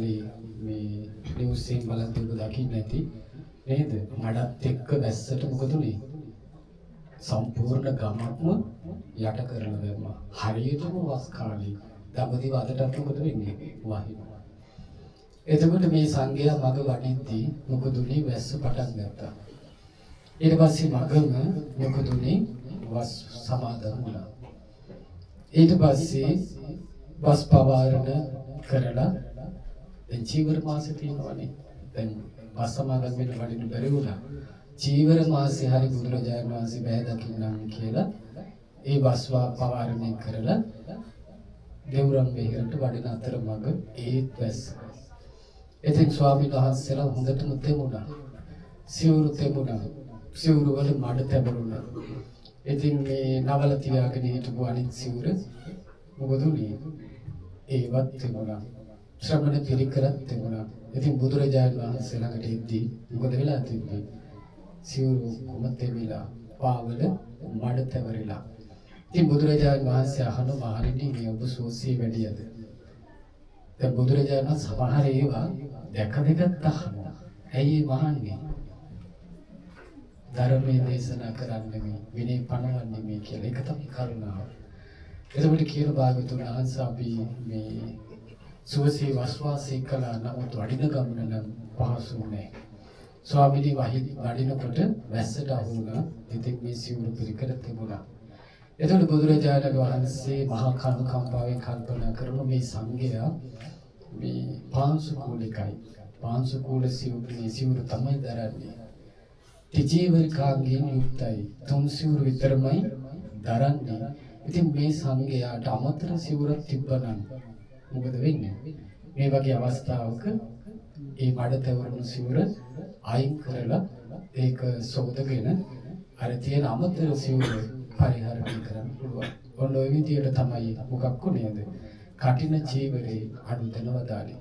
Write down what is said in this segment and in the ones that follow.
කාලේ මේ නිවුස් එකෙන් බලද්දී ඔබ දකින්න ඇති නේද? මඩත් එක්ක වැස්සට මොකද උනේ? සම්පූර්ණ ගමක්ම යට කරලා දැම්මා. හරියටම වස් කාලේ දඹදිව අදටත් මොකද වෙන්නේ? වහිනවා. එතකොට මේ සංඝයා මග වඩිද්දී මොකද උනේ? වැස්ස පටන් ගත්තා. ඊට පස්සේ මගම මොකද උනේ? වස් සමාදන් වුණා. ඊට පස්සේ වස් පවාරණ කරලා දැන් චීවර මාසෙ තියෙනවනේ. දැන් වස් සමාදන් වෙන්න වඩින්න බැරි වුණා. චීවර මාසෙ හරි බුදුරජාණන් වහන්සේ බෑ දකින්නම් කියලා ඒ වස් පවාරණය කරලා දෙවුරම් වෙහෙරට වඩින අතරමඟ ඒත් වැස්ස. ඉතින් ස්වාමීන් වහන්සේලා හොඳටම තෙමුණා. සිවුරු තෙමුණා. සිවුරු වල මඩ තැබුණා. ඉතින් මේ නවල තියාගෙන හිටපු අනිත් සිවුර මොකද උනේ? ඒවත් තෙමුණා. ශ්‍රමණ පිරිකරත් තෙමුණා. ඉතින් බුදුරජාණන් වහන්සේ ළඟට එද්දී මොකද වෙලා තිබ්බේ? සිවුරු කොම තෙමිලා පාවල මඩ තැවරිලා. ඉතින් බුදුරජාණන් වහන්සේ අහන මහණෙනි මේ ඔබ සෝසිය වැඩියද? දැන් බුදුරජාණන් සමහර ඒවා දැක දෙකත් අහනවා. ඇයි මහණෙනි? ධර්මයේ දේශනා කරන්නේ මේ විනය පනවන්නේ මේ කියලා. ඒක තමයි කරුණාව. එතකොට කියන භාගතුන් වහන්සේ අපි මේ සෝසිය වස්වාසී කළා නමුත් වඩින ගමන නම් පහසු නෑ. ස්වාමීනි වඩිනකොට වැස්සට අහු වුණා. ඉතින් මේ සිවුරු පිළිකර තිබුණා. එතකොට බුදුරජාණන් වහන්සේ මහා කනුකම්පාවෙන් කල්පනා කරන මේ සංඝයා මේ පාංශුකූලිකයි. පාංශුකූල සිවුරු තමයි දරන්නේ. ත්‍රිජීවරිකාංගයෙන් යුක්තයි. තුන් සිවුරු විතරමයි දරන්නේ. ඉතින් මේ සංඝයාට අමතර සිවුරක් තිබ්බනම් මොකද වෙන්නේ? මේ වගේ අවස්ථාවක ඒ මඩ තවරුණු සිවුර අයින් කරලා ඒක සෝදගෙන අර තියෙන අමතර සිවුර පරිහරණය කරන්න පුළුවන්. ඔන්න ඔය විදියට තමයි මොකක් උනේද? කටින චීවරේ අනුතනවදාලේ.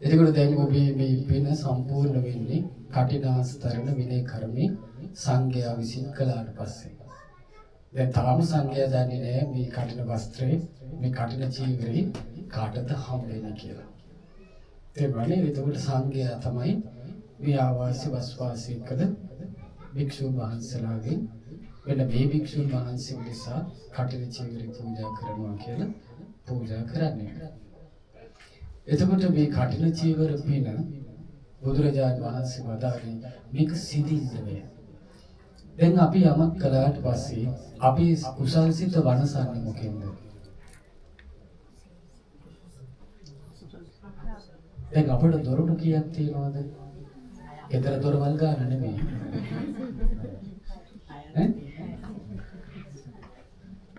එතකොට දැන් ඔබේ මේ පින සම්පූර්ණ වෙන්නේ කටිනාස්තරණ විනය කර්මේ සංඝයා විසින් කළාට පස්සේ. දැන් තාම සංඝයා දන්නේ නැහැ මේ කටින වස්ත්‍රේ මේ කටින චීවරේ කාටද හම්බෙන්නේ කියලා. ඒ වගේ එතකොට සංඝයා තමයි මේ ආවාසි වස්වාසී කළ භික්ෂුන් වහන්සේලාගෙන් වෙන මේ භික්ෂුන් වහන්සේ නිසා කටින චීවරේ පූජා කරනවා කියලා පූජා කරන්නේ. එතකොට මේ කටින චීවර පින බුදුරජාණන් වහන්සේ වදාළේ මේක සිදින්නේ. දැන් අපි යමක් කළාට පස්සේ අපි කුසල්සිත වනසන්නේ මොකෙන්ද? දැන් අපිට දොරටු කීයක් තියෙනවද? ඊතර දොරවල් ගන්න නෙමෙයි.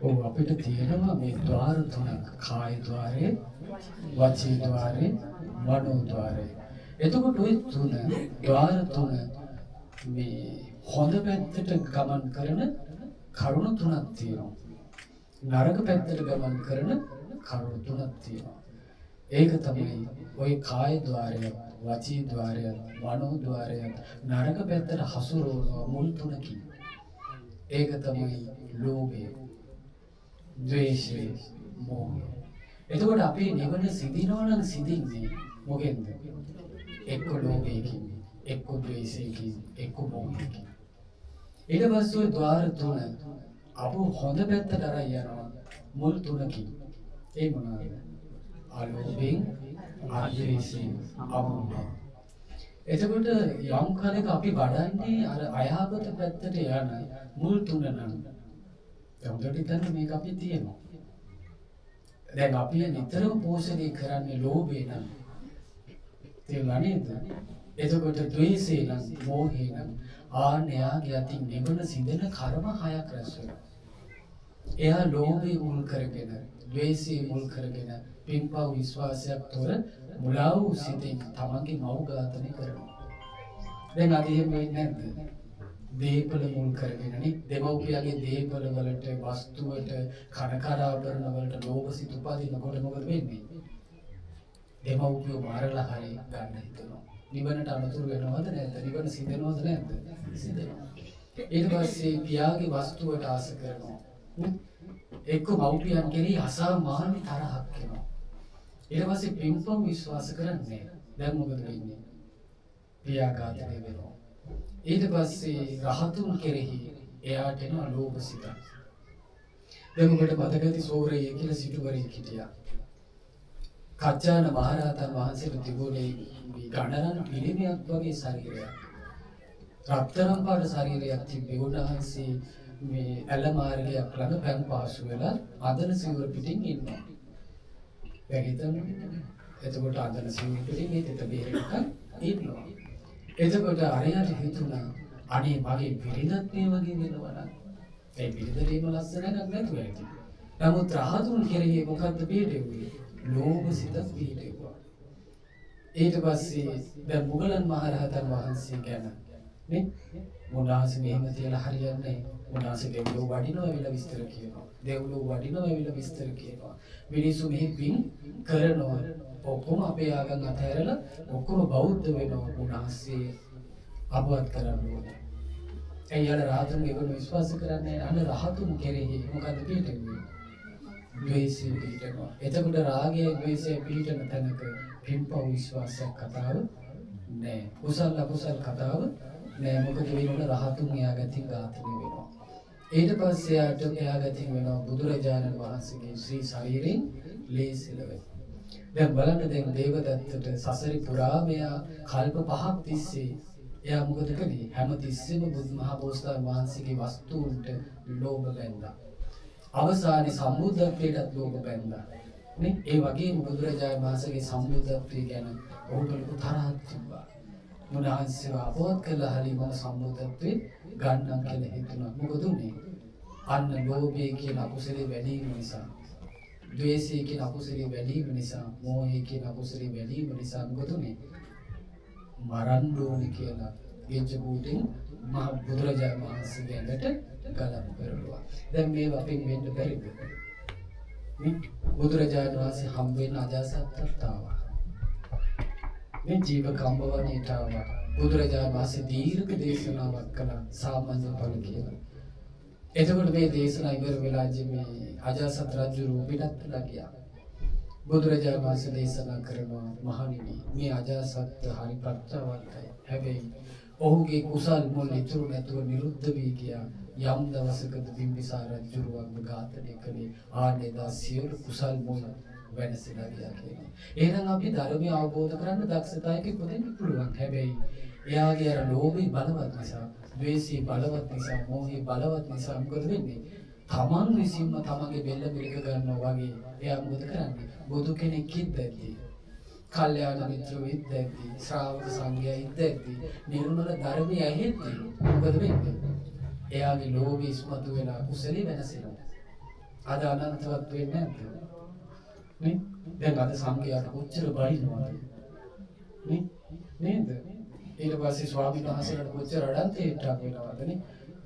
ඔව් අපිට තියෙනවා මේ ద్వාර තුනක්. කාය ద్వාරේ, වචී ద్వාරේ, මනෝ ద్వාරේ. එතකොට ওই තුන ద్వාර තුන මේ හොඳ පැත්තට ගමන් කරන කරුණු තුනක් තියෙනවා. නරක පැත්තට ගමන් කරන කරුණු තුනක් තියෙනවා. ඒක තමයි ওই කාය ద్వාරය, වචී ద్వාරය, මනෝ ద్వාරය නරක පැත්තට හසුරවන මුල් තුනකින්. ඒක තමයි ලෝභය, ද්වේෂය, මෝහය. එතකොට අපි නිවන සිදිනවා නම් සිදින්නේ මොකෙන්ද? එක්ක ලෝභයකින්, එක්ක ද්වේෂයකින්, එක්ක මෝහයකින්. ඊට පස්සේ ওই ద్వාර තුන අපු හොඳ පැත්තට අරන් යනවා මුල් තුනකින්. ඒ මොනවාද? අලෝභයෙන්, ආද්වේෂයෙන්, අමෝහයෙන්. එතකොට යම් කාලයක අපි වඩන්නේ අර අයහපත පැත්තට යන මුල් තුන නම් දැන් හිතන්න මේක අපි තියෙනවා. දැන් අපි නිතරම පෝෂණය කරන්නේ ලෝභය නම් තේරුණා නේද? එතකොට ද්වේෂය නම්, මෝහය නම් ආන්‍යයාගේ අතින් නිවන සිදෙන කර්ම 6ක් රැස් වෙනවා. එයා ලෝභය මුල් කරගෙන, ද්වේෂය මුල් කරගෙන, පින්පව් විශ්වාසයක් තොර මුලා වූ සිතෙන් තමන්ගේ මව් ඝාතනය කරනවා. දැන් අද එහෙම වෙන්නේ නැද්ද? දීපල මුල් කරගෙන නේ දෙමව්පියගේ දීපල වලට, වස්තුවට, කනකාරාභරණ වලට ලෝභ සිත උපදිනකොට මොකද වෙන්නේ? දෙමව්පියෝ මාරලා හරි ගන්න හිතනවා. නිවනට අනුතුරු වෙනවද නැද්ද? නිවන සිදෙනවද නැද්ද? සිදෙනවා. ඊට පස්සේ පියාගේ වස්තුවට ආස කරනවා. එක්ක මව්පියන් කෙරෙහි අසාමාන්‍ය තරහක් එනවා. ඊට පස්සේ පින්පව් විශ්වාස කරන්නේ දැන් මොකද වෙන්නේ? ව්‍යාඝාතය වෙනවා. ඊට පස්සේ රහතුන් කෙරෙහි එයාට එනවා ලෝභ සිත. දැන් ඔබට මතකද සෝරේ කියලා සිටුවරයෙක් හිටියා. කච්චාන මහරහතන් වහන්සේට තිබුණේ ගණනන් පිළිමයක් වගේ ශරීරයක්. රත්තරන් පාට ශරීරයක් තිබ්බේ. උන්වහන්සේ මේ ඇලමාර්ගයක් ළඟ පැන් පාසු වෙලා අදන සිවුර පිටින් ඉන්නවා. දැන් හිතන්න. එතකොට අදන සිවුර පිටින් මේ තෙත බේරෙන්න ඉන්නවා. එතකොට අරයට හිතුණා අනේ මගේ පිළිදත් මේ වගේ වෙනවා නම් ඒ පිළිදේම ලස්සනක් නැතුව ඇති. නමුත් රහතුන් කෙරෙහි මොකද්ද පිළිදෙන්නේ? ලෝභ සිත පිළිදෙවුවා. ඊට පස්සේ දැන් මුගලන් මහරහතන් වහන්සේ ගැන නේ මොනාසි මෙහෙම තියලා හරියන්නේ මොනාසි දෙවියෝ වඩිනවා විල විස්තර කියනවා. දෙවියෝ වඩිනවා විල විස්තර කියනවා. මිනිස්සු මෙහි පින් කරනවා. ඔක්කොම අපේ ආගම් අතහැරලා ඔක්කොම බෞද්ධ වෙනවා. මොනාසි අපවත් කරන්න ඕනේ. එයාල රහතුන් ඒවල විශ්වාස කරන්නේ අන්න රහතුන් කෙරෙහි මොකද්ද පිළිදෙන්නේ? ද්වේෂය පිළිටනවා. එතකොට රාගය ද්වේෂය පිළිටන තැනක පින්පව් විශ්වාසයක් කතාව නෑ. කුසල අකුසල කතාව නෑ. මොකද වෙනවන රහතුන් එයා ගැතින් ඝාතනය වෙනවා. ඊට පස්සේ එයා ගැතින් වෙනවා බුදුරජාණන් වහන්සේගේ ශ්‍රී ශරීරයෙන් ලේසිලවෙ. දැන් බලන්න දැන් දේවදත්තට සසරි පුරාම එයා කල්ප 5ක් තිස්සේ එයා මොකද කළේ? හැම තිස්සෙම බුදුමහා බෝසතාණන් වහන්සේගේ වස්තුන්ට ලෝභ බැඳා. අවසානයේ සම්බුද්ධත්වයටත් ලෝභ බැඳා. නේ? ඒ වගේම බුදුරජාණන් වහන්සේගේ සම්බුද්ධත්වය ගැන ඔහුට ලොකු තරහක් තිබ්බා. උන්වහන්සේව අපවත් කළා හරි මම සම්බුද්ධත්වේ ගන්නම් කියලා හිතුණා. මොකද උනේ? අන්න ලෝභය කියන අකුසලේ වැඩි වීම නිසා, ද්වේෂය කියන අකුසලේ වැඩි වීම නිසා, මෝහය කියන අකුසලේ වැඩි වීම නිසා මොකද උනේ? මරන්න ඕනේ කියලා ගෙජ්ජකූටින් මහ බුදුරජාණන් වහන්සේගේ ඇඟට ගලන් පෙරළුවා. දැන් මේවා අපින් වෙන්න බැරිද? බුදුරජාණන් වහන්සේ හම් වෙන අජාසත්තත් ආවා. මේ ජීව කම්බවණේට ආවා. බුදුරජාණන් වහන්සේ දීර්ඝ දේශනාවක් කළා සාමාන්‍ය ඵල කියලා. එතකොට මේ දේශනා ඉවර වෙලා මේ අජාසත් රජු පිටත්ලා ගියා. බුදුරජාණන් වහන්සේ දේශනා කරනවා මහණෙනි මේ අජාසත් හරි ප්‍රත්‍යවන්තයි. හැබැයි ඔහුගේ කුසල් මුල් ඉතුරු නැතුව නිරුද්ධ වී ගියා. යම් දවසකද බිම්බිසාර රජුරුවන්ව ඝාතනය කළේ ආනේදා සියලු කුසල් මුල් වෙනසලා ගියා කියනවා. එහෙනම් අපි ධර්මය අවබෝධ කරගන්න දක්ෂතාවයක ඉපදෙන්න පුළුවන්. හැබැයි එයාගේ අර ලෝභය බලවත් නිසා, ද්වේෂය බලවත් නිසා, මෝහය බලවත් නිසා මොකද වෙන්නේ? තමන් විසින්ම තමන්ගේ බෙල්ල මිරික ගන්නවා වගේ එයා මොකද කරන්නේ? බුදු කෙනෙක් ඉද්දැද්දී, කල්යාණ මිත්‍රව ඉද්දැද්දී, ශ්‍රාවක සංඝයා ඉද්දැද්දී, නිර්මල ධර්මය ඇහෙද්දී මොකද වෙන්නේ? එයාගේ ලෝභය ඉස්මතු වෙලා කුසලී වෙනසෙනවා. අද අනන්තවත් වෙන්නේ නැද්ද? නේ? දැන් අද සංඝයාට කොච්චර බයිනවද? නේ? නේද? ඊට පස්සේ ස්වාමීන් වහන්සේලාට කොච්චර අඩන්තේටක් වෙනවද නේ?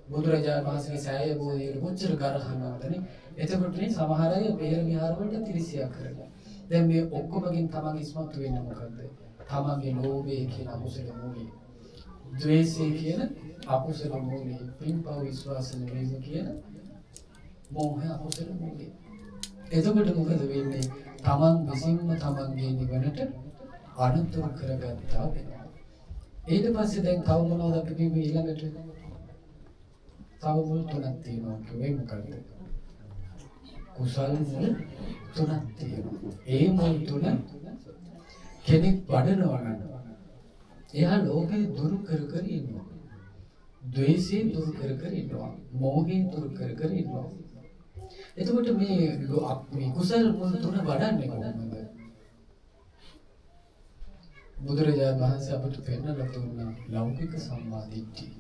බුදුරජාණන් වහන්සේගේ සෑය බෝධියට කොච්චර ගරහනවද නේ? එතකොට නේ සමහර අය බේර විහාර වලට තිරිසියක් කරනවා. දැන් මේ ඔක්කොමකින් තමන් ඉස්මතු වෙන්නේ මොකද්ද? තමන්ගේ ලෝභය කියන අකුසල මූලය, ද්වේෂය කියන අකුසල මූලය, පින්පව් විශ්වාස නෙවෙයි කියන මෝහය අකුසල මූලය. එතකොට මොකද වෙන්නේ? තමන් විසින්ම තමන්ගේ නිවනට අනුතුරු කරගත්තා වෙනවා. ඊට පස්සේ දැන් තව මොනවද අපි කිව්වේ ඊළඟට? තව මුල් තුනක් තියෙනවා කිව්වේ මොකද්ද? කුසල් මුල් තුනක් තියෙනවා. ඒ මුල් තුන කෙනෙක් වඩනවා නම් එයා ලෝභය දුරු කර කර ඉන්නවා. ද්වේෂය දුරු කර කර ඉන්නවා. මෝහය දුරු කර කර ඉන්නවා. එතකොට මේ කුසල් මුල් තුන වඩන්නේ කොහොමද? බුදුරජාණන් වහන්සේ අපට පෙන්නලා දුන්නා ලෞකික සම්මාදිට්ඨිය.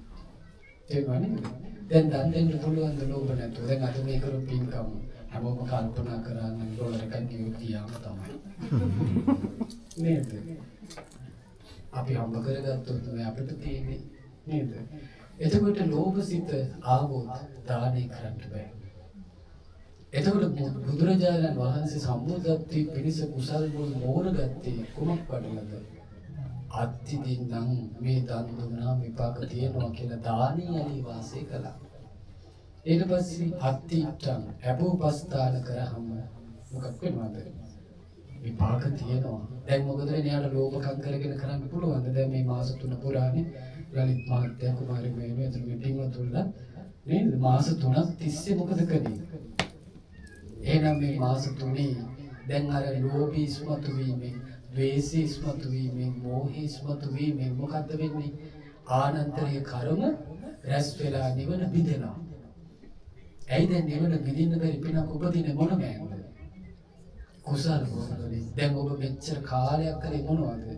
ඒ වගේ දැන් දන් දෙන්න පුළුවන් ද ලෝභ නැතුව. දැන් අද මේ කරු පින්කම් හැමෝම කල්පනා කරන්නේ ඩොලර් එකක් ගියොත් තමයි. නේද? අපි හම්බ කරගත්තොත් මේ අපිට තියෙන්නේ නේද? එතකොට ලෝභ සිත ආවොත් දානය කරන්න බෑ. එතකොට බුදුරජාණන් වහන්සේ සම්බුද්ධත්වයේ පිණිස කුසල් මුල් මෝරගත්තේ කුමක් වඩලද? අත්ති දින්නම් මේ දන් දුන්නා විපාක තියෙනවා කියලා දානීයලි වාසය කළා. ඊට පස්සේ අත්තිට්ඨං අපෝපස්ථාන කරාම මොකක් වෙනවද? විපාක තියෙනවා. දැන් මොකද එයාට ලෝභකම් කරගෙන කරන්න පුළුවන්ද? දැන් මේ මාස 3 පුරානේ ලලිත් මහත්තයා කුමාරි මේනු එතන මීටින්ග් එක තුල්ලා නේද? මාස 3ක් තිස්සේ මොකද කළේ? එහෙනම් මේ මාස 3 දැන් අර ලෝභී ඉස්මතු වීමෙන්, ද්වේෂී ඉස්මතු වීමෙන්, මෝහී ඉස්මතු වීමෙන් මොකද්ද වෙන්නේ? ආනන්තරයේ කර්ම රැස් වෙලා නිවන බිඳෙනවා. ඇයි දැන් නිවන බිඳින්න බැරි පිනක් උපදින්නේ මොන මෑන්ද? කුසල වලින්. දැන් ඔබ මෙච්චර කාලයක් කරේ මොනවද?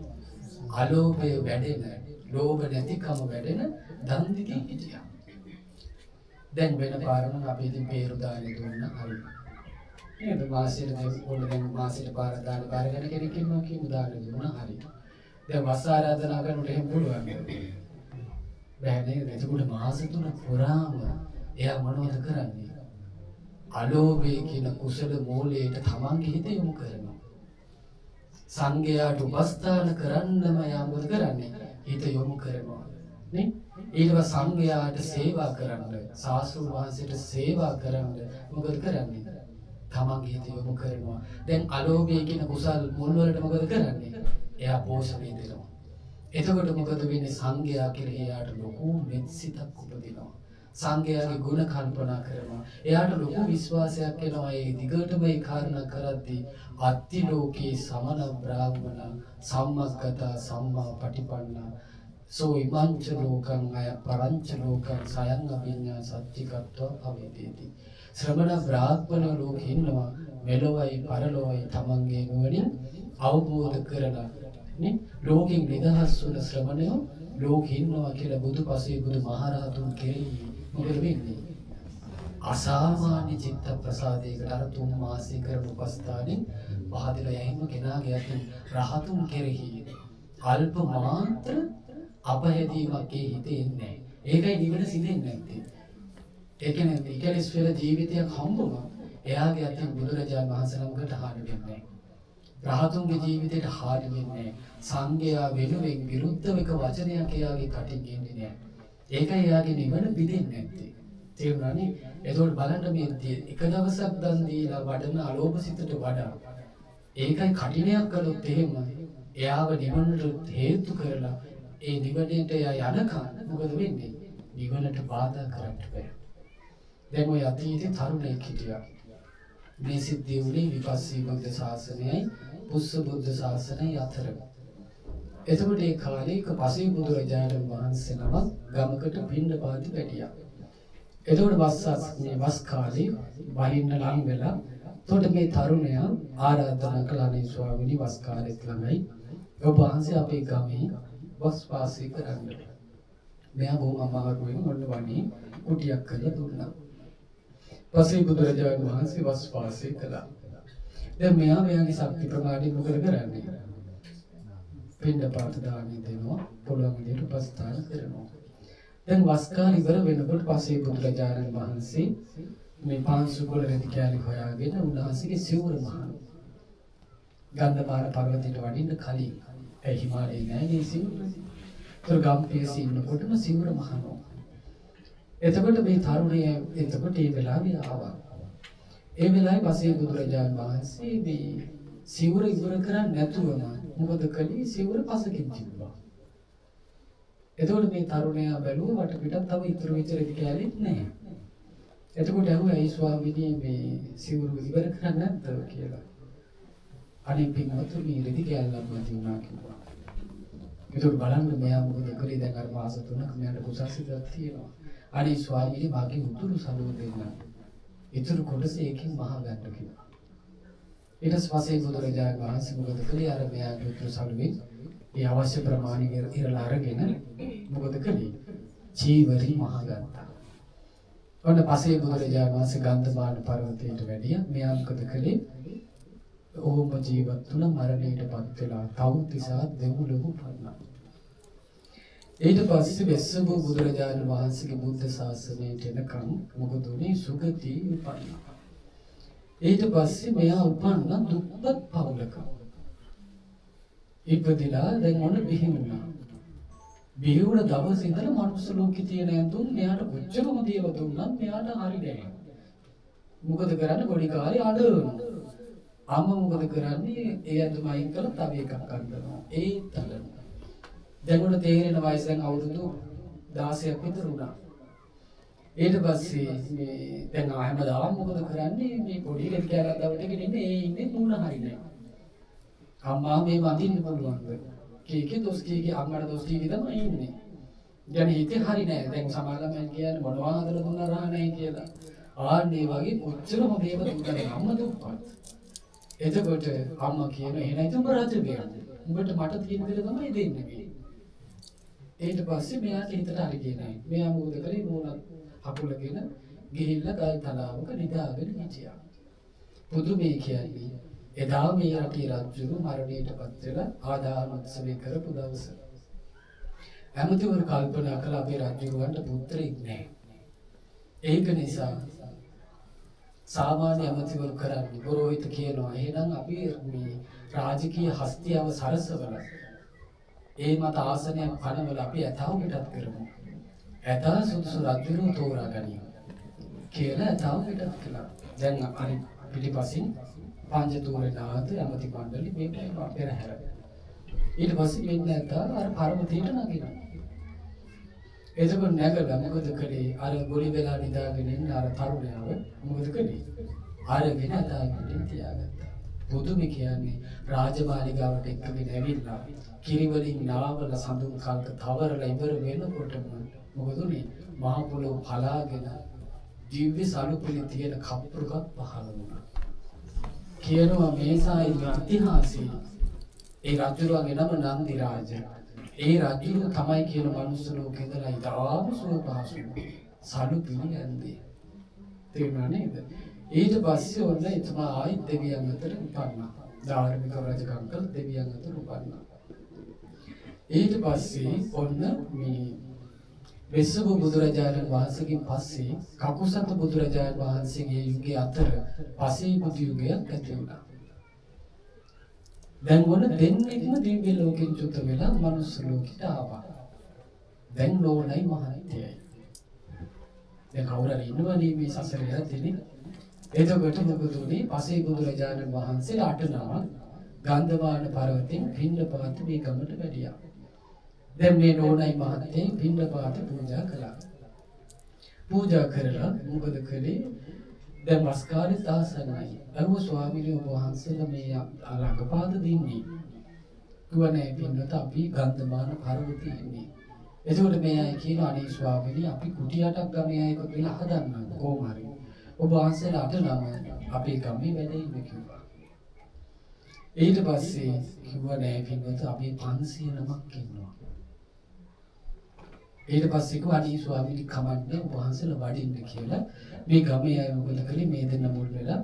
අලෝභය වැඩෙන, ලෝභ නැතිකම වැඩෙන දන් දිදී හිටියා. දැන් වෙන පාරම අපි ඉතින් පේරු දාන්නේ දුන්නා හරි. නේද? මාසෙට දෙන්න දැන් මාසෙට පාර දාන පාර ගැන කෙනෙක් ඉන්නවා කියමු දාන්නේ දුන්නා හරි. දැන් වස් ආරාධනා කරනකොට එහෙම පුළුවන්. බෑ නේද? එතකොට මාස 3 පුරාම එයා මොනවද කරන්නේ? අලෝභය කියන කුසල මූලයට තමන්ගේ හිත යොමු කරනවා. සංඝයාට උපස්ථාන කරන්නම යා මොකද කරන්නේ? හිත යොමු කරනවා. නේ? ඊළඟ සංඝයාට සේවා කරන්න, සාසුන් වහන්සේට සේවා කරන්න මොකද කරන්නේ? තමන්ගේ හිත යොමු කරනවා. දැන් අලෝභය කියන කුසල් මුල් වලට මොකද කරන්නේ? එයා පෝෂණය දෙනවා. එතකොට මොකද වෙන්නේ? සංඝයා කෙරෙහි යාට ලොකු මෙත්සිතක් උපදිනවා. සංඝයාගේ ගුණ කල්පනා කරනවා. එයාට ලොකු විශ්වාසයක් එනවා. ඒ දිගටම මේ කාරණා කරද්දී අත්ති ලෝකේ සමන බ්‍රාහ්මණ සම්මග්ගත සම්මා පටිපන්න සෝ ඉමංච ලෝකං අය පරංච ලෝකං සයං අභිඤ්ඤා සත්‍චිකත්ව අවේදේති. ශ්‍රමණ බ්‍රාහ්මණ ලෝකේ ඉන්නවා. මෙලොවයි පරලොවයි තමන්ගේ නුවණින් අවබෝධ කරලා නේ ලෝකෙන් නිදහස් වන ශ්‍රමණයෝ ලෝකේ ඉන්නවා කියලා බුදුපසේ බුදු මහරහතුන් කෙරෙහි මොකද වෙන්නේ? අසාමාන්‍ය චිත්ත ප්‍රසාදයකට අර 3 මාසෙක කරපු උපස්ථානෙන් පහදලා යහින්ම කෙනාගේ අතින් රහතුන් කෙරෙහි අල්ප මාත්‍ර අපහැදීමක් ඒ හිතේ ඉන්නේ. ඒකයි නිවන සිදෙන්නේ නැත්තේ. ඒ කියන්නේ ඉකලස් වෙල ජීවිතයක් හම්බුණා. එයාගේ අතින් බුදුරජාණන් වහන්සේ නමකට හානි වෙන්නේ නැහැ. රහතුන්ගේ ජීවිතයට හානි වෙන්නේ නැහැ. සංඝයා වෙනුවෙන් විරුද්ධව එක වචනයක් එයාගේ කටින් එන්නේ නැහැ. ඒකයි එයාගේ නිවන බිඳෙන්නේ නැත්තේ. තේරුණානේ? එතකොට බලන්න මේ එක දවසක් දන් දීලා වඩන අලෝභ සිතට වඩා ඒකයි කටිනයක් කළොත් එහෙම එයාව නිවනට හේතු කරලා ඒ නිවනට එයා යනකම් මොකද වෙන්නේ? නිවනට බාධා කරන්න බෑ. දැන් ඔය අතීතේ තරුණයෙක් හිටියා. මේ සිද්ධිය උනේ විපස්සී බුද්ධ ශාසනයයි පුස්ස බුද්ධ ශාසනයයි අතර. එතකොට ඒ කාලේ එක පසේ බුදුරජාණන් වහන්සේ නමක් ගමකට පින්නපාති පැටියා. එතකොට වස් කාලේ වහින්න ලං වෙලා එතකොට මේ තරුණයා ආරාධනා කළානේ ස්වාමීනි වස් කාලෙත් ළඟයි ඔබ වහන්සේ අපේ ගමේ වස් වාසය කරන්න. මෙයා බොහොම අමාරුවෙන් මොන්න වණී කුටියක් කරලා දුන්නා. පසේ බුදුරජාණන් වහන්සේ වස් වාසය කළා. දැන් මෙයාගේ ශක්ති ප්‍රමාණය මොකද කරන්නේ? පින්නපාත දානෙ දෙනවා, පොළොව විදියට උපස්ථාන කරනවා. දැන් වස් කාල ඉවර වෙනකොට පසේ බුදුරජාණන් වහන්සේ මේ පාංශුකුල රෙදි කැලි හොයාගෙන උන්වහන්සේගේ සිවුර මහන ගන්ධමාන පර්වතයට වඩින්න කලින් ඒ හිමාලයේ නෑනේ සිවුර. ඒතර ගම්පියසි ඉන්නකොටම සිවුර මහනවා. එතකොට මේ තරුණයා එතකොට ඒ වෙලාවේ ආවා. ඒ වෙලාවේ පසේ බුදුරජාණන් වහන්සේ මේ සිවුර ඉවර කරන්නේ නැතුවම මොකද කළේ? සිවුර පසකින් තිබ්බා. එතකොට මේ තරුණයා බැලුවා වටපිටත් තව ඉතුරු වෙච්ච රෙදි කැලෙත් නැහැ. එතකොට ඇහුවා "ඒ ස්වාමීනි මේ සිවුර ඉවර කරන්නේ නැද්ද?" කියලා. අනේ පින්වතුනි රෙදි කැලලක් නැති වුණා කිව්වා. ඒකට බලන්න මෙයා මොකද කළේ? දැන් අර මාස 3ක් මෙයාට කුසල්සිතක් තියෙනවා. අනේ ස්වාමීනි මාගේ උතුරු සලුව දෙන්න. ඉතුරු කොටස ඒකෙන් මහා ගන්න කිව්වා. ඊට පස්සේ බුදුරජාණන් වහන්සේ මොකද කළේ? අර මෙයාගේ උතුරු සලුවේ ඒ අවශ්‍ය ප්‍රමාණය ඉරලා අරගෙන මොකද කළේ? චීවරි මහා ගත්තා. ඔන්න පස්සේ බුදුරජාණන් වහන්සේ ගන්ධමාන පර්වතයට වැඩියා. මෙයා මොකද කළේ? ඕම ජීවත් වුණා මරණයටපත් වෙලා තවුතිසා දෙව්ලොව උපන්නා. ඊට පස්සේ වෙස්සබු බුදුරජාණන් වහන්සේගේ බුද්ධ ශාසනයට එනකම් මොකද උනේ? සුගති උපන්නා. ඊට පස්සේ මෙයා උපන්න දුප්පත් පවුලක. ඉපදිලා දැන් මොන බිහි වුණා. බිහි වුණ දවසේ ඉඳලා මනුස්ස ලෝකේ තියෙන ඇඳුම් මෙයාට කොච්චරම දේව දුන්නත් මෙයාට හරි නෑ. මොකද කරන්නේ? පොඩි කාලේ අඬනවා. අම්මා මොකද කරන්නේ? ඒ ඇඳුම අයින් කරලා තව එකක් අඳිනවා. ඒ තලනවා. දැන් උන තේරෙන වයස දැන් අවුරුදු 16ක් විතර වුණා. ඊට පස්සේ මේ දැන් හැමදාම මොකද කරන්නේ? මේ පොඩි ලෙඩ කැලක් දවටගෙන ඉන්නේ. ඒ ඉන්නේ මූණ හරිනේ. අම්මා මේ වඳින්න පුළුවන්ද? කීකේ දොස් කීකේ අම්මට දොස් කීකේ තමයි ඉන්නේ. දැන් හිතේ හරි නෑ. දැන් සමහරවල් කියන්නේ මොනවා හදලා දුන්නා රහ නැහැ කියලා. ආන්නේ වගේ කොච්චර හොඳ ඒවා දුන්නා අම්මා දුප්පත්. එතකොට අම්මා කියන එහෙනම් ඉතින් ඔබ රජ වෙන්න. උඹට මට තියෙන දේ තමයි දෙන්නේ මේ. ඊට පස්සේ මෙයාට හිතට හරි කියන්නේ. මෙයා මොකද කරේ? මූණත් හකුලගෙන ගිහිල්ලා ගල් තලාවක නිදාගෙන හිටියා. පුදුමේ කියන්නේ එදා මේ රටේ රජුරු මරණයටපත් වෙලා ආදාන උත්සවය කරපු දවස. ඇමතිවරු කල්පනා කළා අපේ රජුරවන්ට පුත්‍රයෙක් නැහැ. ඒක නිසා සාමාන්‍ය ඇමතිවරු කරන්නේ පොරොහිත කියනවා එහෙනම් අපි මේ රාජකීය හස්තියව සරසවල ඒ මත ආසනයක් පනවල අපි ඇතාව පිටත් කරමු. ඇතා සුදුසු රජුරු තෝරා ගනිමු කියලා ඇතාව පිටත් කළා. දැන් අර පිටිපසින් පංජතෝරේ නාත ඇමති මණ්ඩලෙ මේ පෙරහැර. ඊට පස්සේ මෙන්න ඇතා අර පර්වතයට නගිනවා. එතකොට නැගලා මොකද කළේ? අර ගොලි වෙලා නිදාගෙන ඉන්න අර තරුණයව මොකද කළේ? අරගෙන අතාගෙන තියාගත්තා. පුදුම කියන්නේ රාජමාලිගාවට එක්කගෙන ඇවිල්ලා කිරිවලින් නාවල සඳුන් කල්ක තවරලා ඉවර වෙනකොටම මොකද උනේ? මහ පොළොව පලාගෙන දිව්‍ය සලුපිලි තියෙන කප්පුරක් පහළ වුණා. කියනවා මේ සායි ඉතිහාසයේ ඒ රජුගේ නම නන්දි රාජ. ඒ රජු තමයි කියන මනුස්ස ලෝකේ ඉඳලා ඉතාම සුවපහසු සලු පිළියන්දේ. තේරුණා නේද? ඊට පස්සේ ඔන්න එතුමා ආයි දෙවියන් අතර උපන්නා. ධාර්මික රජකම් කළ දෙවියන් අතර උපන්නා. ඊට පස්සේ ඔන්න මේ වෙස්සබ බුදුරජාණන් වහන්සේගෙන් පස්සේ කකුසත බුදුරජාණන් වහන්සේගේ යුගයේ අතර පසේ බුදු යුගයක් ඇති වුණා. දැන් මොන දෙන්නෙක්ම දිව්‍ය ලෝකෙන් චුත වෙලා මනුස්ස ලෝකෙට ආවා. දැන් නෝනයි මහත්තයයි. දැන් කවුරු හරි ඉන්නවනේ මේ සසරේ යද්දී. එතකොට මොකද උනේ? පසේ බුදුරජාණන් වහන්සේ අටනවා ගන්ධමාන පර්වතෙන් පින්නපාත මේ ගමට වැඩියා. දැන් මේ නෝනයි මහත්තයයි පින්නපාත පූජා කළා. පූජා කරලා මොකද කළේ? දැන් මස්කාරේ දාසනයි. අරුව ස්වාමීන් වහන්සේලා මේ අලංගපාද දෙන්නේ. කිව්වනේ පින්නත අපි ගන්ධමාන පර්වතයේ ඉන්නේ. එතකොට මේ අය කියන අනේ ස්වාමීනි අපි කුටියටක් ගමේ අයක කියලා හදන්නම් කොහොම හරි. ඔබ වහන්සේලාට නම අපේ ගමේ වැඩ ඉන්න කිව්වා. ඊට පස්සේ කිව්වනේ පින්නත අපි 500 නමක් ඉන්නවා. ඊට පස්සේ කිව්වා අනේ ස්වාමීනි කමන්නේ ඔබ වහන්සේලා වඩින්න කියලා. මේ ගමේ අය මොකද කළේ? මේ දෙන්න මුල් වෙලා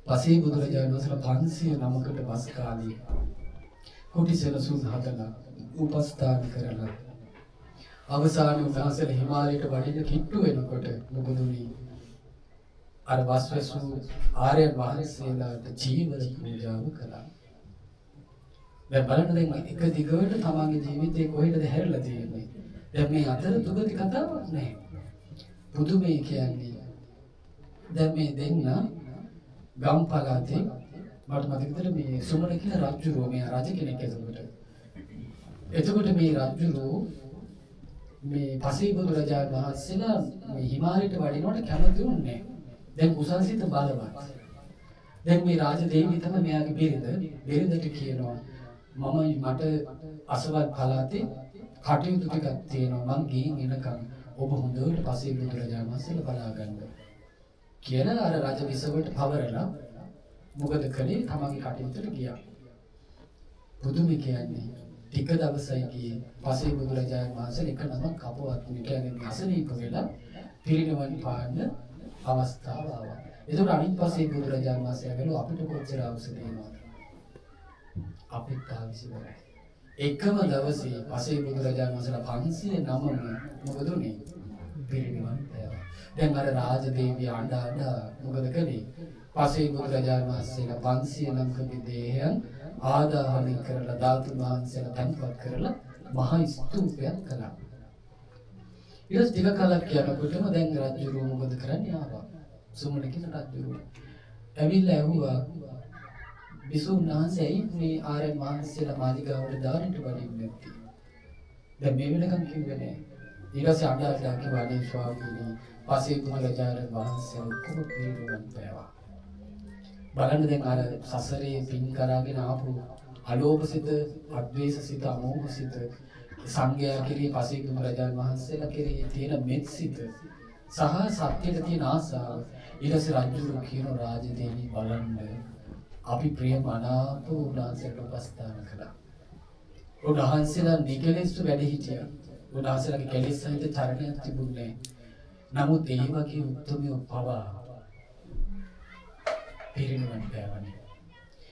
පසේ බුදුරජාණන් වහන්සේලා 500 නමකට බස් කාලේ කුටි සෙනසුන් හදලා උපස්ථාන කරලා අවසානයේ උන්වහන්සේලා හිමාලයට වඩින්න කිට්ටු වෙනකොට මොකද උනේ? අර වස්වසු ආර්යයන් වහන්සේලාට ජීවන පූජාව කළා. දැන් බලන්න දැන් එක දිගට තමන්ගේ ජීවිතේ කොහෙටද හැරලා තියෙන්නේ? දැන් මේ අතර දුගති කතාවක් නැහැ. පුදුමේ කියන්නේ දැන් මේ දෙන්න ගම් පළාතේ මට මතකද මේ සුමන කියලා රජුරෝ මේ රජ කෙනෙක් එතකොට. එතකොට මේ රජුරෝ මේ පසේ බුදුරජාණන් වහන්සේලා මේ හිමාලයට වඩිනවට කැමති වුණේ. දැන් කුසල්සිත බලවත්. දැන් මේ රාජදේවිය තමයි මෙයාගේ බිරිඳට කියනවා මට අසවත් පළාතේ කටයුතු ටිකක් තියෙනවා මං ගිහින් එනකම් ඔබ හොඳට පසේ බුදුරජාණන් වහන්සේලා බලා ගන්න කියලා අර රජ විසවට පවරලා මොකද කළේ? තමන්ගේ කටයුත්තට ගියා. පුදුම කියන්නේ ටික දවසයි ගියේ පසේ බුදුරජාණන් වහන්සේ එක නමක් අපවත් කියන්නේ අසනීප වෙලා පිරිනිවන් පාන්න අවස්ථාව ආවා. ඒකට අනිත් පසේ බුදුරජාණන් වහන්සේ ඇවිල්ලා අපිට කොච්චර අවශ්‍ය දෙනවද? අපිට ආවිසවරයි. එකම දවසේ පසේ බුදුරජාණන් වහන්සේලා 500 නමම මොකද උනේ? පිරිනිවන් පෑවා. දැන් අර රාජදේවිය අඬ මොකද කළේ? පසේ බුදුරජාණන් වහන්සේලා 500 නමකගේ දේහයන් ආදාහනය කරලා ධාතු වහන්සේලා තැන්පත් කරලා මහා ස්තූපයක් කළා. ඊට ටික කාලයක් යනකොටම දැන් රජුරු මොකද කරන්නේ? ආවා. සුමන කියන රජුරු. ඇවිල්ලා ඇහුවා විසුණු වහන්සේයි මේ ආර්යයන් වහන්සේලා මාලිගාවට දාන්නට වඩින්නේ නැති. දැන් මේ වෙනකන් කිව්වේ නෑ. ඊට පස්සේ අඬලා කිව්වා අනේ ස්වාමීනි පසේ කුමරජාණන් වහන්සේ ඔක්කොම පිළිගන්න බෑවා. බලන්න දැන් අර සසරේ පින් කරාගෙන ආපු අලෝභසිත, අද්වේෂසිත, අමෝහසිත සංඝයා කෙරෙහි පසේ කුමරජාණන් වහන්සේලා කෙරෙහි තියෙන මෙත්සිත සහ සත්‍යයට තියෙන ආසාව ඊට පස්සේ රජු කියන රාජදේවි බලන්න අපි ප්‍රියමනාප උන්වහන්සේට උපස්ථාන කළා. උන්වහන්සේලා නිකලෙස්තු වැඩ හිටියා. උන්වහන්සේලාගේ කෙලෙස් සහිත චරණයක් තිබුණේ. නමුත් ඒ වගේ උත්තරමිය පවා පිරිනුවන් පෑවනේ.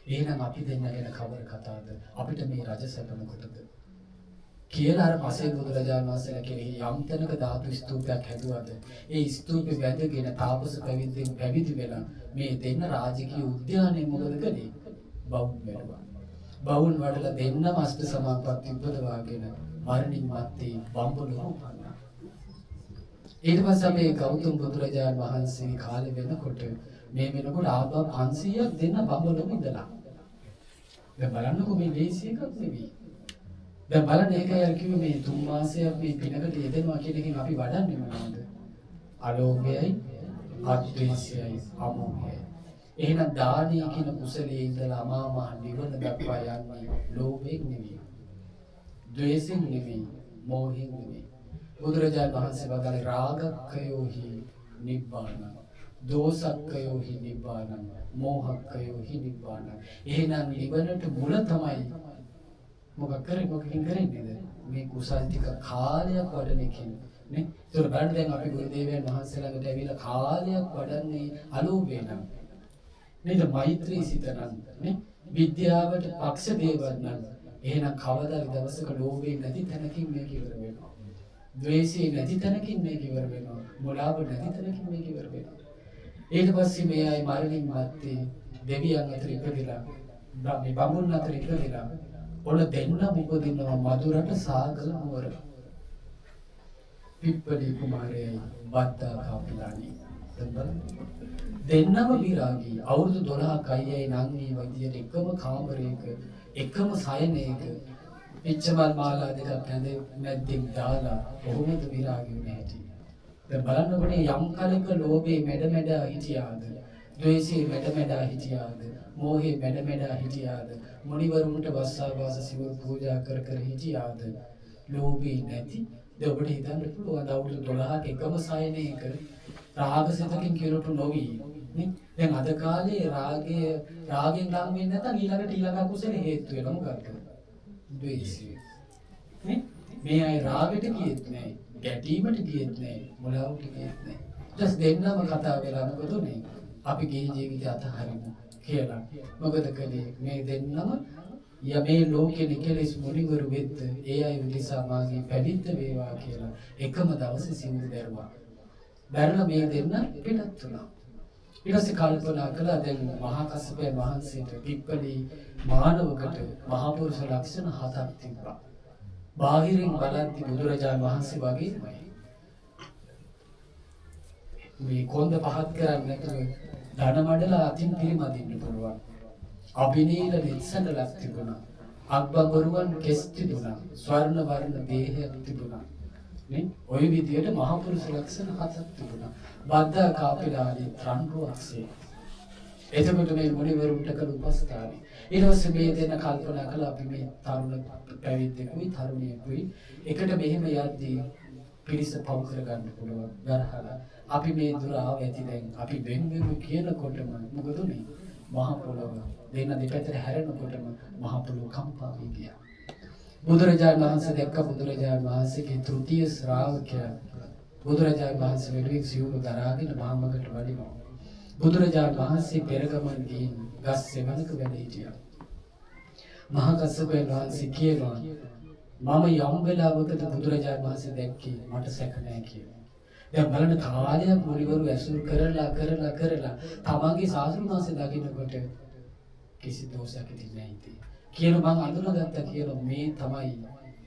එහෙනම් අපි දෙන්න ගැන කවර කතාවද? අපිට මේ රජසැප මොකටද? කියලා අර පසේ බුදුරජාණන් වහන්සේලා කෙරෙහි යම් තැනක ධාතු ස්තූපයක් හැදුවද ඒ ස්තූපේ වැදගෙන තාපස පැවිද්දෙන් පැවිදි වෙලා මේ දෙන්න රාජකීය උද්‍යානයේ මොකද කළේ? බවුන් වැළුවා. බවුන් වඩලා දෙන්නම අෂ්ට සමාපatti උපදවාගෙන මරණින් මත්තේ බඹලෝ උපන්නා. ඊට පස්සේ මේ ගෞතම බුදුරජාණන් වහන්සේගේ කාලේ වෙනකොට මේ වෙනකොට ආත්ම 500ක් දෙන්න බඹලෝ ඉඳලා. දැන් බලන්නකො මේ දේශි එකක් නෙවෙයි. දැන් බලන්න ඒකයි අර කිව්වේ මේ 3 මාසයක් මේ පිනකට යෙදෙනවා කියන එකෙන් අපි වඩන්නේ මොනවද? අලෝභයයි, අද්වේෂයයි, අමෝහයයි. එහෙනම් දානීය කියන කුසලයේ ඉඳලා අමා මහ නිවන දක්වා යන්නේ ලෝභයෙන් නෙවෙයි. ද්වේෂයෙන් නෙවෙයි, මෝහයෙන් නෙවෙයි. බුදුරජාණන් වහන්සේ වදාළේ රාගක්ඛයෝහි නිබ්බානං, දෝසක්ඛයෝහි නිබ්බානං, මෝහක්ඛයෝහි නිබ්බානං. එහෙනම් නිවනට මුල තමයි මොකකින් කරන්නේ මේ කුසල් ටික කාලයක් වඩන එකෙන් නේ. ඒතර බලන්න දැන් අපි ගුරුදේවයන් වහන්සේලාට ඇවිල්ලා කාලයක් වඩන්නේ අලෝභය නම් නේද? මෛත්‍රී සිතනම් නේ. විද්‍යාවට පක්ෂ දේවල් නම් එහෙනම් කවදාද දවසක ලෝභය නැති තැනකින් මේක ඉවර වෙනවා. ද්වේෂය නැති තැනකින් මේක ඉවර වෙනවා. මොළාව නැති තැනකින් මේක ඉවර වෙනවා. ඊට පස්සේ මේ අය මරණින් මත්තේ දෙවියන් අතර ඉපදිලා මේ බමුණන් අතර ඉපදිලා ඔන්න දෙන්න උපදිනවා මధుරට සාගල නුවර. පිප්පලි කුමාරයයි බද්දා කාපිලානි. දෙන්නම විරාගී. අවුරුදු 12ක් අයියයි නංගී වදියට එකම කාමරයක එකම සයනයක පිච්චමල් මාලා දෙකක් ඇඳ මැද්දෙන් දාලා කොහොමද විරාගී වෙන්නේ ඇති. දැන් බලන්නකොට යම් කලක ලෝභේ මැඩ මැඩ හිටියාද, ද්වේෂේ මැඩ මැඩ හිටියාද, මෝහේ මැඩ මැඩ හිටියාද, මුනිවරුන්ට වස්සාවාස සිවුරු පූජා කර කර හිටියාද, ලෝභී නැති. දැන් ඔබට හිතන්න පුළුවන් අවුරුදු 12ක එකම සයනයක රාගසිතකින් කෙරොටු නොවි නේ. දැන් අද කාලේ රාගෙන් නම් වෙන්නේ නැත්නම් ඊළඟ කුසලෙ හේතු වෙනවා මොකක්ද? ද්වේෂය නේ. මේ අය රාගෙට ගියෙත් නැහැ, ගැටීමට ගියෙත් නැහැ, මොළාවට ගියෙත් නැහැ. ඊටස් දෙන්නම කතා වෙලා මොකද උනේ? අපි ගේ ජීවිතය අතහරිමු කියලා. මොකද කලේ මේ දෙන්නම මේ ලෝකෙ නිකලෙස් මුනිවරු වෙද්ද ඒ අය උදෙසා මාගේ පැවිද්ද වේවා කියලා එකම දවසේ සිවුරු දැරුවා. බැරලා මේ දෙන්න පිටත් වුණා. ඊට පස්සේ කල්පනා කළා දැන් මහා කස්සපයන් වහන්සේට පිප්පලි මානවකට මහා පුරුෂ ලක්ෂණ 7ක් තිබ්බා. බාහිරින් බලද්දි බුදුරජාණන් වහන්සේ වගේමයි. මේ කොන්ද පහත් කරන්නේ නැතුව ධනමඩල අතින් පිරිමදින්න පුළුවන්. අභිනීල නිස්සනලක් තිබුණා. අග්බබරුවන් කෙස් තිබුණා. ස්වර්ණ වර්ණ දේහයක් තිබුණා. නේ? ওই විදියට මහා පුරුෂ ලක්ෂණ 7ක් තිබුණා. බද්දා කාපිලාදී ත්‍රන්රුවක්සේ. එතකොට මේ මුනිවරුන්ට කළ උපස්ථානයි. ඊට පස්සේ මේ දෙන කල්පනා කළා අපි මේ තරුණ පැවිද්දෙකුයි තරුණියකුයි එකට මෙහෙම යද්දී පිරිස පව කරගන්න පුළුවන්. ගරහලා අපි මේ දුර ආව ඇති දැන් අපි වෙන්වෙමු කියනකොටම මොකද උනේ? මහ පොළොව දෙන්න දෙපැත්තට හැරෙනකොටම මහ පොළොව කම්පා වී ගියා. බුදුරජාණන් වහන්සේ දැක්ක බුදුරජාණන් වහන්සේගේ තෘතීය ශ්‍රාවකයා බුදුරජාණන් වහන්සේ වෙනුවෙන් සිවුරු දරාගෙන මහමගට වඩිනවා. බුදුරජාණන් වහන්සේ පෙරගමන් ගිහින් ගස් සෙවණක වැඩ හිටියා. මහා කස්සපයන් වහන්සේ කියනවා මම යම් වෙලාවකට බුදුරජාණන් වහන්සේ දැක්කේ මට සැක නැහැ කියලා. දැන් බලන්න කාලයක් මුනිවරු ඇසුරු කරලා තමන්ගේ සාසුන් වහන්සේ දකින්නකොට කිසි දෝෂයක් ඉතින්නේ නැහැ. කියන මං අඳුනගත්තා කියලා මේ තමයි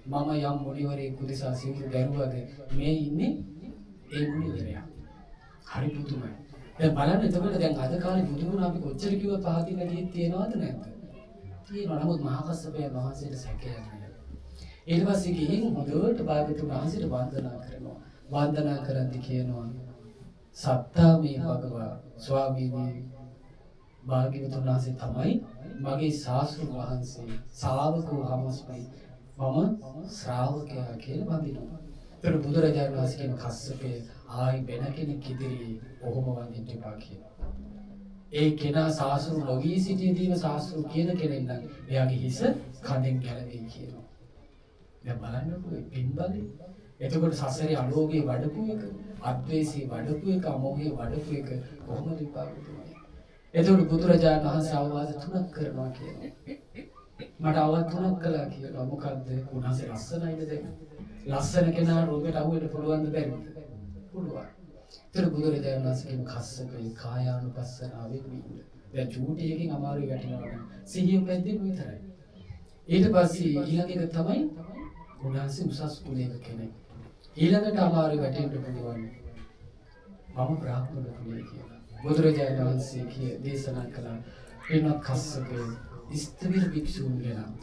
මම යම් මුනිවරේ කුදෙසා සිවුරු දැරුවද මේ ඉන්නේ ඒ මුනිවරයා. හරි පුදුමයි. දැන් බලන්න එතකොට දැන් අද කාලේ බුදුරුණ අපි කොච්චර කිව්ව පහදින්න ගියේ තියනවද නැද්ද? තියෙනවා. නමුත් මහා කස්සපයන් වහන්සේට සැකයක් නැහැ. ඊට පස්සේ ගිහින් හොඳට භාග්‍යවතුන් වහන්සේට වන්දනා කරනවා. වන්දනා කරද්දී කියනවා සත්තාමේ භගවා ස්වාමීනි භාග්‍යවතුන් වහන්සේ තමයි මගේ ශාස්ත්‍ර වහන්සේ ශාවකෝ හමස්මයි මම ශ්‍රාවකයා කියලා වඳිනවා. ඒතර බුදුරජාණන් වහන්සේ කියන කස්සපේ ආයි වෙන කෙනෙක් ඉදිරියේ ඔහොම වඳින්න එපා කියනවා. ඒ කෙනා ශාස්ත්‍ර නොවී සිටියදීම ශාස්ත්‍ර කියන කෙනෙක් නම් එයාගේ හිස කඳෙන් ගැලවෙයි කියනවා. දැන් බලන්නකෝ මේ පින්බලේ. එතකොට සසරේ අලෝභයේ වඩපු එක, අද්වේෂී වඩපු එක, අමෝහයේ වඩපු එක කොහොමද විපාක දෙන්නේ? එතකොට බුදුරජාණන් වහන්සේ අවවාද තුනක් කරනවා කියනවා. මට අවවාද තුනක් කළා කියනවා. මොකද්ද? උන්වහන්සේ ලස්සනයිද දැන්? ලස්සන කෙනා රෝගයට අහු වෙන්න පුළුවන්ද බැරිද? පුළුවන්. ඒතර බුදුරජාණන් වහන්සේ කියන කස්සපේ කායානුපස්සනාවෙන් ඉන්න. දැන් චූටි එකකින් අමාරු වැටෙනවා. සිහිය පැද්දෙන්න විතරයි. ඊට පස්සේ ඊළඟ එක තමයි උන්වහන්සේ උසස් කුලයක කෙනෙක්. ඊළඟට අමාරු වැටෙන්න පුළුවන්. මම බ්‍රාහ්මණ කුලයේ කියලා. බුදුරජාණන් වහන්සේ කිය දේශනා කළා වෙනත් කස්සපේ ස්ථවිර භික්ෂුන් ගැන,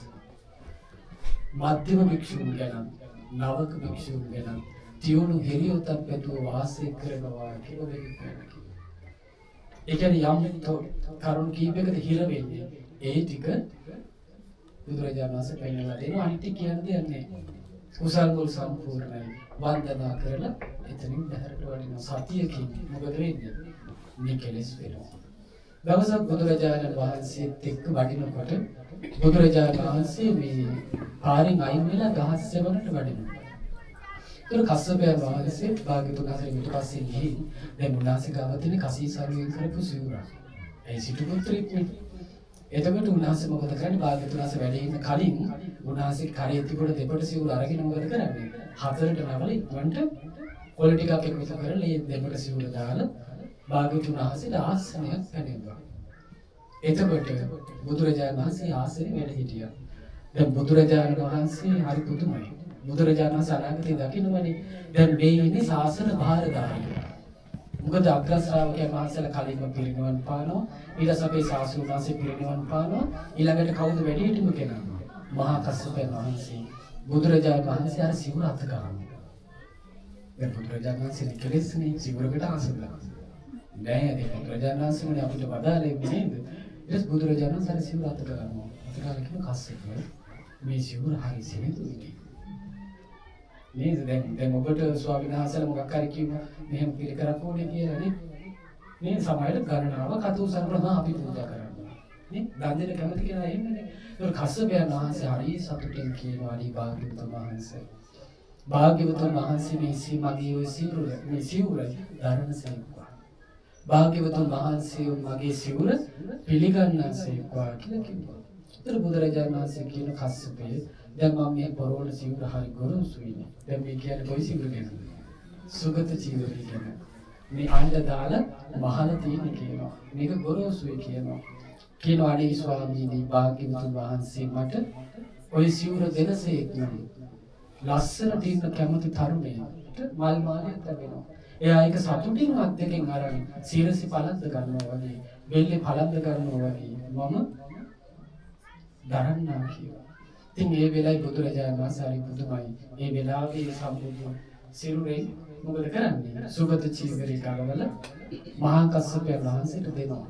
මධ්‍යම භික්ෂුන් ගැන, නවක භික්ෂුන් ගැන තියුණු හෙලියොතක් පැතුව වාසය කරනවා කියලා වෙන්නේ. ඒ කියන්නේ යම් කරුණ කීපයකට හිර වෙන්නේ. ඒ ටික බුදුරජාණන් වහන්සේ පෙන්නලා දෙනවා. අනිත් කියන්නේ නැහැ. කුසල් මුල් සම්පූර්ණයි. වන්දනා කරලා එතනින් බහැරට වඩිනවා. සතියකින් මොකද වෙන්නේ? නිකලස් වෙනවා. දවසක් බුදුරජාණන් වහන්සේත් එක්ක වඩිනකොට බුදුරජාණන් වහන්සේ මේ පාරින් අයින් වෙලා ගහස් සෙවණට වඩිනවා. ඒක කස්සපයන් වහන්සේ භාග්‍යවතුන් වහන්සේ ඊට පස්සේ ගිහින් දැන් උන්වහන්සේ ගාව තියෙන කසීසාරුවෙන් කරපු සිවුරක්. ඒ සිටු පුත්‍රයෙක් නේ. එතකොට උන්වහන්සේ මොකද කරන්නේ? භාග්‍යවතුන් වහන්සේ වැඩ ඉන්න කලින් උන්වහන්සේ කරේ තිබුණ දෙපට සිවුර අරගෙන මොකද කරන්නේ? හතරට නවල ඉක්මනට කොළ ටිකක් එකතු කරලා මේ දෙපට සිවුර දාලා භාග්‍යවතුන් වහන්සේට ආසනයක් පැනෙවුවා. එතකොට බුදුරජාණන් වහන්සේ ආසනේ වැඩ හිටියා. දැන් බුදුරජාණන් වහන්සේ හරි පුදුමයි. බුදුරජාණන් වහන්සේ අනාගතේ දකින්නවනේ. දැන් මේ ඉන්නේ ශාසන භාරධාරිය. මොකද අග්‍ර ශ්‍රාවකයන් වහන්සේලා කලින්ම පිරිනිවන් පානවා. ඊට අපේ ශාස්ත්‍ර වහන්සේ පිරිනිවන් පානවා. ඊළඟට කවුද වැඩි හිටියම කෙනා? මහා කස්සපයන් වහන්සේ. බුදුරජාණන් වහන්සේ අර සිවුර අත ගන්නවා. දැන් බුදුරජාණන් වහන්සේ නිකලෙස්නේ සිවුරකට ආසුලා. නෑ ඒක බුදුරජාණන් වහන්සේනේ අපිට වදාළේ නේද? ඊට බුදුරජාණන් වහන්සේ සිවුර අත ගන්නවා. අත ගාලා කියන කස්සප මේ සිවුර හරි සිනිඳුයි. නේද? දැන් ඔබට ස්වාමීන් වහන්සේලා මොකක් හරි කිව්වා මෙහෙම පිළිකරක් ඕනේ කියලා නේ. මේ සමහරවිට ගණනාව කතු සම්ප්‍රදාය අපි පූජා කරනවා. නේ? දන් දෙන්න කැමති කියලා එහෙමනේ. ඒක කස්සපයන් වහන්සේ හරි සතුටින් කියනවා අනි භාග්‍යවතුන් වහන්සේ. භාග්‍යවතුන් වහන්සේ මේ මගේ ඔය සිවුර මේ සිවුර ධර්මසේවකවා. භාග්‍යවතුන් වහන්සේ මගේ සිවුර පිළිගන්නසේවකවා කියලා කිව්වා. ඒතර බුදුරජාණන් වහන්සේ කියන කස්සපේ දැන් මම මේ පොරවන සිවුර හරි ගොරෝසුයිනේ. දැන් මේ කියන්නේ කොයි සිවුර ගැනද? සුගත සිවුර කියන. මේ අඬ දාලා මහල තියෙන කියනවා. මේක ගොරෝසුයි කියනවා. කියනවා අනේ ස්වාමීනි භාග්‍යවතුන් වහන්සේ මට ওই සිවුර දෙනසේක් නම් ලස්සන දින්න කැමති තරුණයෙක්ට මල් මාලයක් ලැබෙනවා. එයා ඒක සතුටින් අත් දෙකෙන් අරන් සීරසි පළඳ ගන්නවා වගේ, බෙල්ලේ පළඳ ගන්නවා වගේ මම දරන්නා කියලා. ඉතින් මේ වෙලාවේ බුදුරජාණන් වහන්සේ හරි පුදුමයි. මේ වෙලාවේ සම්බුදු සිරුරේ මොකද කරන්නේ? සුගත චීවරේ ගලවල මහා කස්සපයන් වහන්සේට දෙනවා.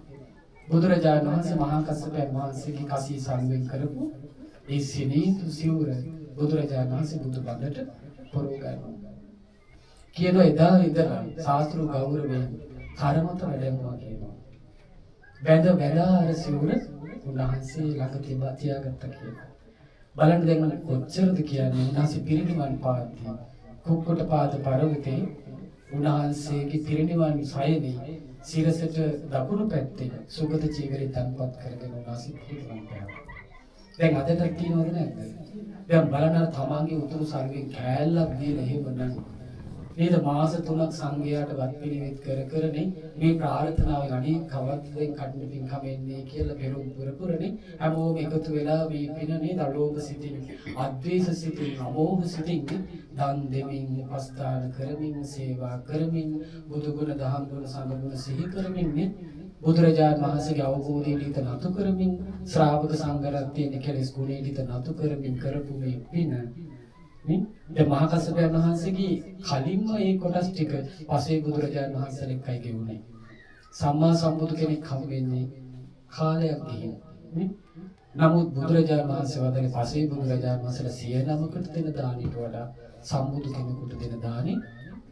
බුදුරජාණන් වහන්සේ මහා කස්සපයන් වහන්සේගේ කසී සංවෙන් කරපු ඒ සිනීතු සිවුර බුදුරජාණන් වහන්සේ බුදු බඳට පොරව ගන්නවා. කියනවා එදා ඉඳලා ශාස්ත්‍ර ගෞරවයෙන් කරමත වැඩෙනවා කියනවා. බැඳ අර සිවුර උන්වහන්සේ ළඟ තියාගත්තා කියනවා. බලන්න දැන් කොච්චරද කියන්නේ උන්වහන්සේ පිරිනිවන් පාද්දී කුක්කුට පාද පරවතේ උන්වහන්සේගේ පිරිනිවන් සයනේ සිරසට දකුණු පැත්තේ සුගත චීවරේ තන්පත් කරගෙන උන්වහන්සේ පිරිනිවන් පෑවා. දැන් අදට තියෙනවද නැද්ද? දැන් බලන්න තමාගේ උතුරු සංඝයෙන් කෑල්ලක් දීලා එහෙමනම් නේද මාස 3ක් සංඝයාට වත් පිළිවෙත් කරනේ මේ ප්‍රාර්ථනාව අනේ කවද්ද කඩන පින්කම එන්නේ කියලා පෙරම් පුරපුරනේ හැමෝම එකතු වෙලා මේ පින නේද අලෝභ සිතින් අද්වේෂ සිතින් අමෝහ සිතින් දන් දෙමින් උපස්ථාන කරමින් සේවා කරමින් බුදු ගුණ දහම් ගුණ සංඝ ගුණ සිහි කරමින් බුදුරජාණන් වහන්සේගේ අවබෝධයට හිත නතු කරමින් ශ්‍රාවක සංඝරත්නයේ කෙලෙස් ගුණයට හිත නතු කරමින් කරපු මේ පින නේ දැන් මහා කස්සපයන් වහන්සේගේ කලින්ම මේ කොටස් ටික පසේ බුදුරජාණන් වහන්සේලා එක්කයි ගෙවුනේ. සම්මා සම්බුදු කෙනෙක් හම් වෙන්නේ කාලයක් ගිහින් නේ. නමුත් බුදුරජාණන් වහන්සේ වදාළේ පසේ බුදුරජාණන් වහන්සේලා 109කට දෙන දානීට වඩා සම්බුදු කෙනෙකුට දෙන දානේ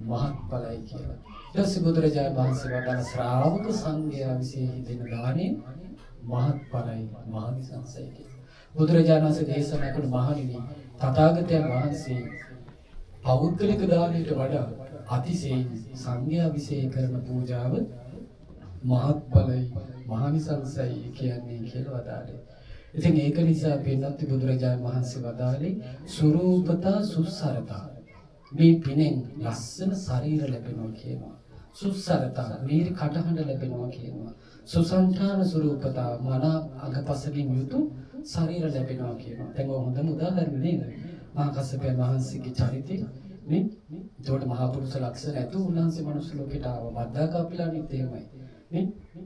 මහත්ඵලයි කියලා. ඊට පස්සේ බුදුරජාණන් වහන්සේ වදාළ ශ්‍රාවක සංඝයා විසින් දෙන දානේ මහත්ඵලයි මහනිසංසයි කියලා. බුදුරජාණන් වහන්සේ දේශනා කළ මහණෙනි තථාගතයන් වහන්සේ පෞද්ගලික දානයට වඩා අතිශයින් සංඝයා විසින් කරන පූජාව මහත්ඵලයි මහනිසංසයි කියන්නේ කියලා වදාළේ. ඉතින් ඒක නිසා පින්නත් බුදුරජාණන් වහන්සේ වදාළේ සුරූපතා සුස්සරතා මේ පිනෙන් ලස්සන ශරීර ලැබෙනවා කියනවා. සුස්සරතා මේරි කටහඬ ලැබෙනවා කියනවා. සුසංඨාන ස්වරූපතා මන අගපසකින් යුතු ශරීර ලැබෙනවා කියනවා. දැන් ඔය හොඳම උදාහරණ නේද? මහා කස්සපයන් වහන්සේගේ චරිතය නේ? ඒකට මහා පුරුෂ ලක්ෂණ ඇතු උන්වහන්සේ මනුස්ස ලෝකයට ආව. බද්දාකාපිලානිත් එහෙමයි. නේ?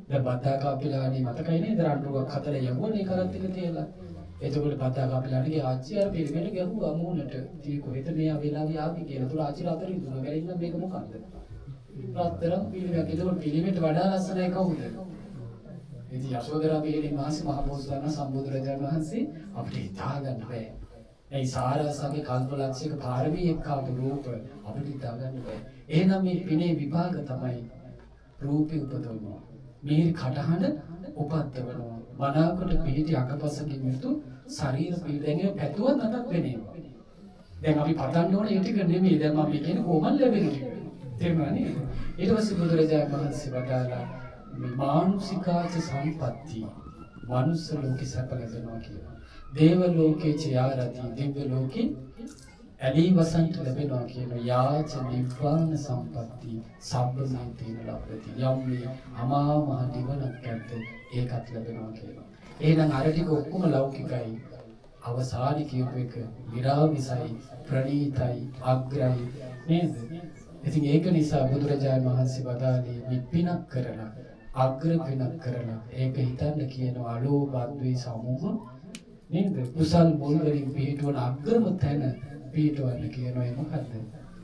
දැන් බද්දාකාපිලානි මතකයි නේද? රණ්ඩුවක් හතර යවුවනේ කරත් එක තියලා. එතකොට බද්දාකාපිලානිගේ ආච්චි අර පිළිවෙල ගැහුවා මූණට. ඉතින් කොහෙද මෙයා වෙලාවේ ආවේ කියලා. ඒතර ආච්චිලා අතරින් දුන ගැලින්න මේක මොකක්ද? රත්තරන් පිළිවෙලක්. ඒතකොට පිළිවෙලට වඩා ලස්සනයි කවුද? ඉතින් යශෝදරා පිළිවෙලින් මහසි මහ බෝසතාණන් සම්බුදුරජාණන් වහන්සේ අපිට හිතා ගන්න බෑ. මේ සාරසගේ කල්පලක්ෂයක පාරමී එක්කාපු රූප අපිට හිතා ගන්න බෑ. එහෙනම් මේ පිනේ විභාග තමයි රූපේ උපදවනවා. මේ කටහඬ උපද්දවනවා. මනාවකට පිහිටි අකපසකින් යුතු ශරීර පීඩයෙන් පැතුවත් නැතත් වෙනවා. දැන් අපි පතන්න ඕනේ ඒ ටික නෙමෙයි. දැන් මම කියන්නේ කොහොමද ලැබෙන්නේ ටික. තේරුණා නේද? ඊට පස්සේ බුදුරජාණන් වහන්සේ වදාළා මේ මානුෂිකාච සම්පatti මනුස්ස ලෝකේ සැප ලැබෙනවා කියලා. දේව ලෝකේ චයාරති දිව්‍ය ලෝකේ ඇලී වසන්ත ලැබෙනවා කියන යාච නිබ්බාන සම්පatti සබ්බමේතේන ලබ්ධති. යම් මේ අමා මහ නිවනක් ඇද්ද ඒකත් ලැබෙනවා කියනවා. එහෙනම් අර ටික ඔක්කොම ලෞකිකයි. අවසානයේ කියපු එක විරාමිසයි ප්‍රණීතයි අග්‍රයි නේද? ඉතින් ඒක නිසා බුදුරජාණන් වහන්සේ වදාළේ මේ පිනක් කරලා අග්‍ර පිනක් කරලා ඒක හිතන්න කියනවා අලෝභ ද්වේෂ සමෝහ නේද? කුසල් මුල් වලින් පිටවන අග්‍රම තැන පිටවන්න කියනවා. ඒ මොකද්ද?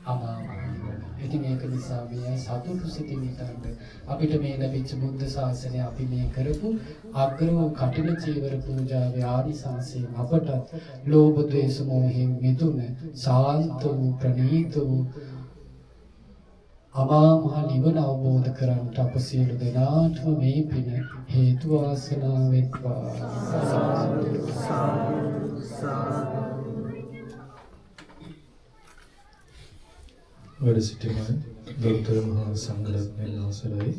අමා මහ නිවන. ඉතින් ඒක නිසා මේ සතුටු සිතින් හිතන්න අපිට මේ ලැබිච්ච බුද්ධ ශාසනය අපි මේ කරපු අග්‍ර වූ කටින චීවර පූජාවේ ආනිසංසයෙන් අපට ලෝභ ද්වේෂ මොහෙන් මිදුන ශාන්ත වූ ප්‍රණීත වූ අමා මහ නිවන අවබෝධ කරගන්නට අප සියලු දෙනාටම මේ පින හේතු වාසනා වෙත්වා. වැඩ සිටින ගෞතම මහා සංඝරත්නයන් අවසරයි.